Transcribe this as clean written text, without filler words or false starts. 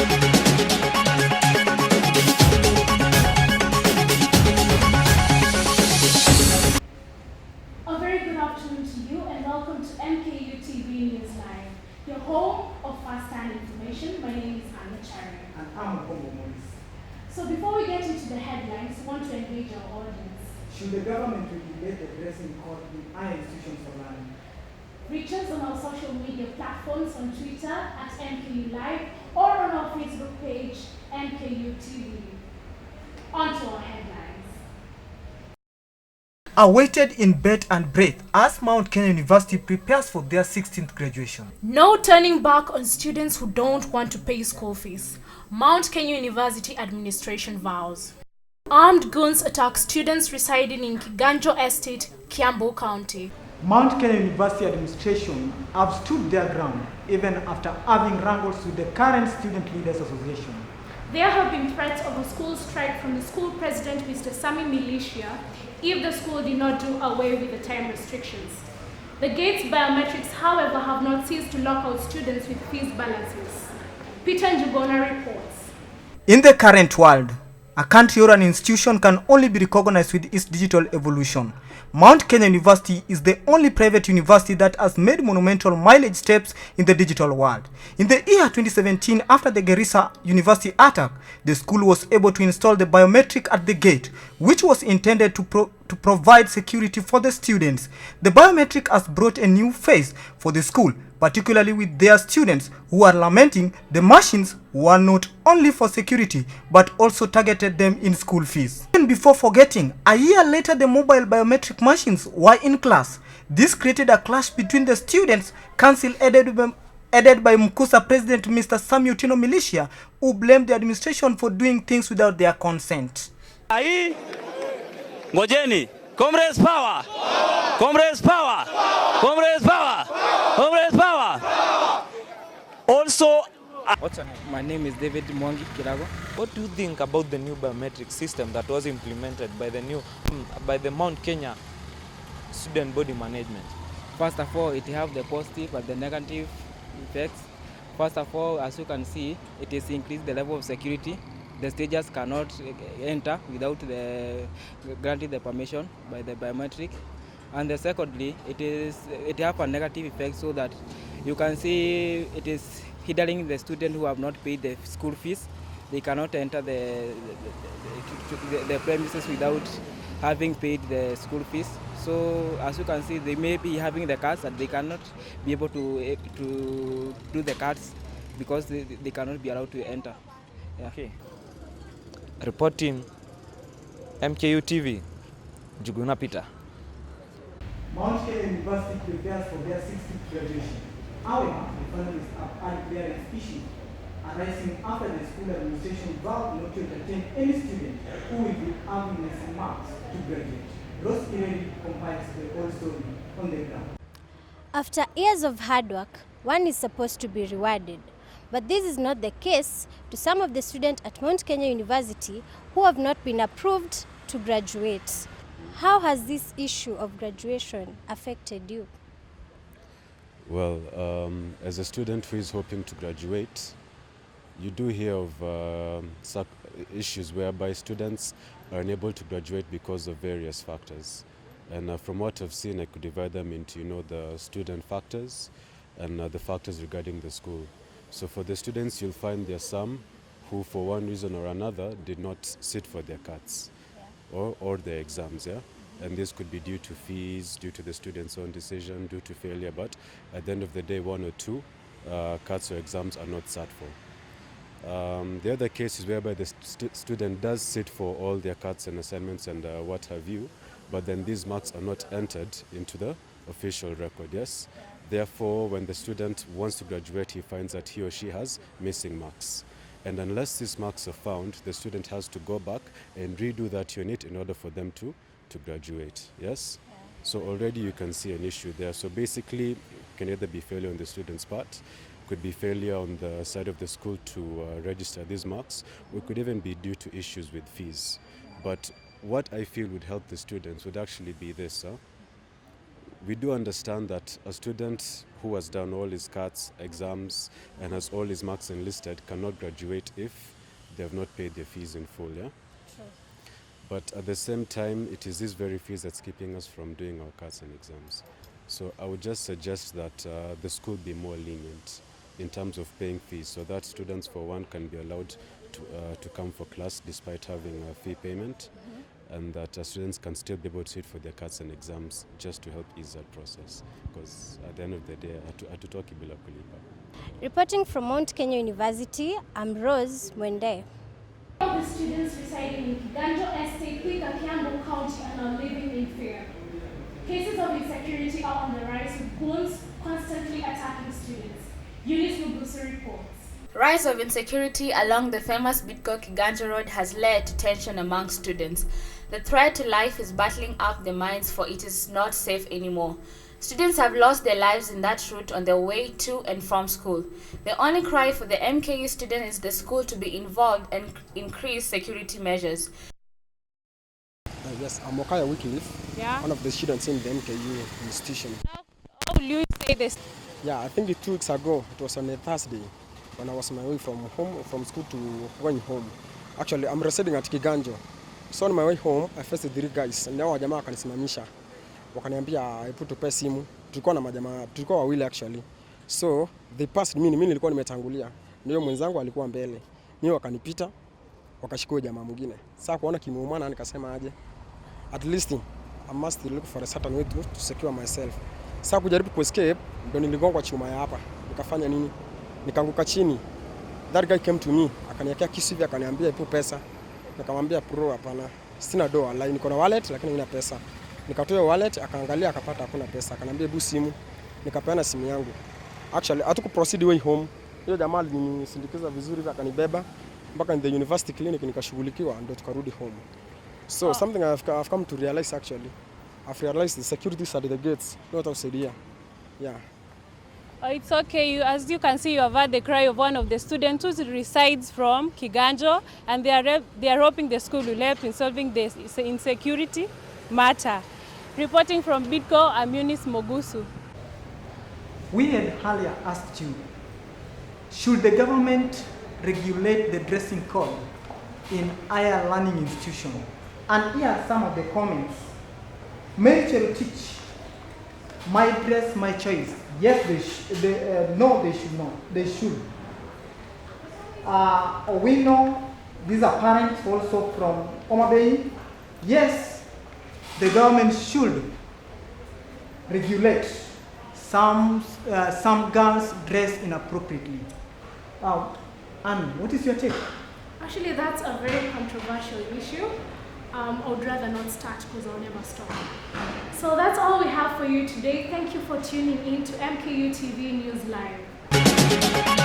A very good afternoon to you and welcome to MKU TV News Live, your home of first-hand information. My name is Anna Chari. And I'm Okombo Morris. So before we get into the headlines, we want to engage our audience. Should the government regulate the dressing code in higher institutions for learning? Reach us on our social media platforms on Twitter at MKU Live or on our Facebook page, MKU TV. On to our headlines. Awaited in bed and breath as Mount Kenya University prepares for their 16th graduation. No turning back on students who don't want to pay school fees. Mount Kenya University administration vows. Armed goons attack students residing in Kiganjo Estate, Kiambu County. Mount Kenya University administration have stood their ground even after having wrangles with the current Student Leaders Association. There have been threats of a school strike from the school president, Mr. Sami Militia, if the school did not do away with the time restrictions. The gates biometrics, however, have not ceased to lock out students with fees balances. Peter Njugona reports. In the current world, a country or an institution can only be recognized with its digital evolution. Mount Kenya University is the only private university that has made monumental mileage steps in the digital world. In the year 2017, after the Garissa University attack, the school was able to install the biometric at the gate, which was intended to provide security for the students. The biometric has brought a new face for the school, particularly with their students who are lamenting the machines were not only for security but also targeted them in school fees. Even before forgetting, a year later the mobile biometric machines were in class. This created a clash between the students council headed by Mkusa President Mr. Samuel Tino Militia, who blamed the administration for doing things without their consent. Ngojeni, Comrades power! Comrades power! Comrades power! Comrades power! Also, what's your name? My name is David Mwangi Kirago. What do you think about the new biometric system that was implemented by the Mount Kenya Student Body Management? First of all, it have the positive and the negative effects. First of all, as you can see, it has increased the level of security. The stages cannot enter without granting the permission by the biometric. And secondly, it have a negative effect so that you can see it is hindering the students who have not paid the school fees. They cannot enter the premises without having paid the school fees. So as you can see, they may be having the cards and they cannot be able to do the cards because they cannot be allowed to enter. Yeah. Okay. Reporting MKU TV, Njuguna Peter. Mount Kenya University prepares for their 16th graduation. However, the finalists have had clearance issues arising after the school administration vowed not to entertain any student who will be having less marks to graduate. Rose Irene compiles the whole story on the ground. After years of hard work, one is supposed to be rewarded. But this is not the case to some of the students at Mount Kenya University who have not been approved to graduate. How has this issue of graduation affected you? Well, as a student who is hoping to graduate, you do hear of issues whereby students are unable to graduate because of various factors. And from what I've seen, I could divide them into, the student factors and the factors regarding the school. So for the students, you'll find there are some who, for one reason or another, did not sit for their CATs or their exams, yeah? And this could be due to fees, due to the student's own decision, due to failure, but at the end of the day, one or two CATs or exams are not sat for. The other case is whereby the student does sit for all their CATs and assignments and what have you, but then these marks are not entered into the official record, yes? Therefore, when the student wants to graduate, he finds that he or she has missing marks. And unless these marks are found, the student has to go back and redo that unit in order for them to graduate, yes? Yeah. So already you can see an issue there. So basically, it can either be failure on the student's part, could be failure on the side of the school to register these marks, or it could even be due to issues with fees. But what I feel would help the students would actually be this, We do understand that a student who has done all his CATs, exams, and has all his marks enlisted cannot graduate if they have not paid their fees in full, yeah? True. But at the same time, it is these very fees that's keeping us from doing our CATs and exams. So I would just suggest that the school be more lenient in terms of paying fees, so that students, for one, can be allowed to come for class despite having a fee payment, and that students can still be able to sit for their CATs and exams just to help ease that process. Because at the end of the day, hatutoki bila kulipa. Reporting from Mount Kenya University, I'm Rose Mwende. All the students residing in Kiganjo Estate, Thika, Kiambu County are now living in fear. Cases of insecurity are on the rise, with goons constantly attacking students. Eunice Mugusu reports. Rise of insecurity along the famous Bidco Kiganjo Road has led to tension among students. The threat to life is battling up their minds, for it is not safe anymore. Students have lost their lives in that route on their way to and from school. The only cry for the MKU student is the school to be involved and increase security measures. Yes, I'm Okaya Wycliffe, one of the students in the MKU institution. Now, how will you say this? Yeah, I think 2 weeks ago, it was on a Thursday, when I was on my way from school to going home. Actually, I'm residing at Kiganjo. So on my way home, I faced 3 guys, and hao jamaa wakanisimamisha. Wakaniambia hebu tupe simu. Tulikuwa na majamaa, tulikuwa wawili actually. So they passed me, mimi nilikuwa nimetangulia. Ndio mwenzangu alikuwa mbele. Mimi wakanipita, wakashikua jamaa mwingine. Sasa kuona kimuumana nikasema aje. At least I must look for a certain way to secure myself. Sasa kujaribu kuescape, ndio niligongwa chuma ya hapa. Nikafanya nini? Nikaanguka chini. That guy came to me, akaniwekea kisu hivi, akaniambia ipo pesa. Nikamwambia bro, hapana. Sina doa, like niko na wallet lakini nina pesa. Nikatoa wallet, akaangalia akapata hakuna pesa. Akaniambia hebu simu. Nikapeana simu yangu. Actually, hatuku proceed way home. Hiyo jamaa alinisindikiza vizuri hivi akanibeba mpaka in the university clinic nikashughulikiwa ndio tukarudi home. So something I've come to realize actually. I've realized the security is at the gates, not outside here. Yeah. It's okay. As you can see, you have heard the cry of one of the students who resides from Kiganjo, and they are hoping the school will help in solving the insecurity matter. Reporting from Bidco, I'm Eunice Mugusu. We had earlier asked you, should the government regulate the dressing code in higher learning institutions? And here are some of the comments. Mary Cherotich, my dress, my choice. Yes, no, they should not. They should. We know these are parents also from Homa Bay. Yes, the government should regulate some girls dress inappropriately. Anne, what is your take? Actually, that's a very controversial issue. I would rather not start because I'll never stop. So that's all we have for you today. Thank you for tuning in to MKU TV News Live.